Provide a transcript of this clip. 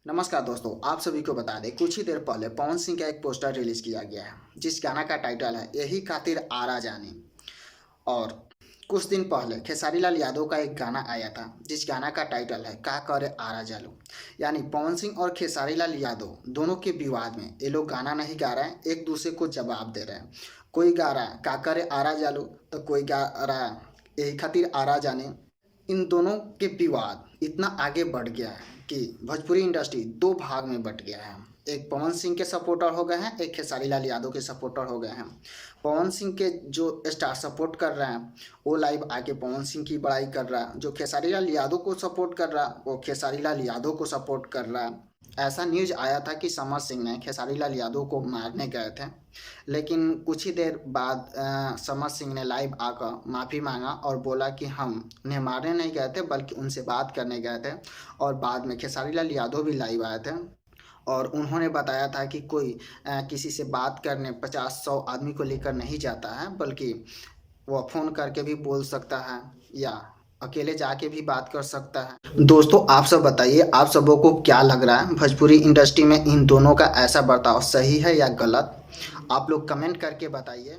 नमस्कार दोस्तों, आप सभी को बता दें कुछ ही देर पहले पवन सिंह का एक पोस्टर रिलीज किया गया है जिस गाना का टाइटल है यही खातिर आरा जाने। और कुछ दिन पहले खेसारी लाल यादव का एक गाना आया था जिस गाना का टाइटल है का करे आरा जालू। यानी पवन सिंह और खेसारी लाल यादव दोनों के विवाद में ये लोग गाना नहीं गा रहे हैं, एक दूसरे को जवाब दे रहे हैं। कोई गा रहा है का करे आरा जालू तो कोई गा रहा है यही खातिर आरा जाने। इन दोनों के विवाद इतना आगे बढ़ गया है कि भोजपुरी इंडस्ट्री दो भाग में बट गया है। एक पवन सिंह के सपोर्टर हो गए हैं, एक खेसारी लाल यादव के सपोर्टर हो गए हैं। पवन सिंह के जो स्टार सपोर्ट कर रहे हैं वो लाइव आके पवन सिंह की बड़ाई कर रहा है, जो खेसारी लाल यादव को सपोर्ट कर रहा है वो खेसारी लाल यादव को सपोर्ट कर रहा है। ऐसा न्यूज आया था कि समर सिंह ने खेसारी लाल यादव को मारने गए थे, लेकिन कुछ ही देर बाद समर सिंह ने लाइव आकर माफ़ी मांगा और बोला कि हम उन्हें मारने नहीं गए थे बल्कि उनसे बात करने गए थे। और बाद में खेसारी लाल यादव भी लाइव आए थे और उन्होंने बताया था कि कोई किसी से बात करने 50-100 आदमी को लेकर नहीं जाता है, बल्कि वो फ़ोन करके भी बोल सकता है या अकेले जाके भी बात कर सकता है। दोस्तों, आप सब बताइए, आप सबों को क्या लग रहा है भोजपुरी इंडस्ट्री में इन दोनों का ऐसा बर्ताव सही है या गलत? आप लोग कमेंट करके बताइए।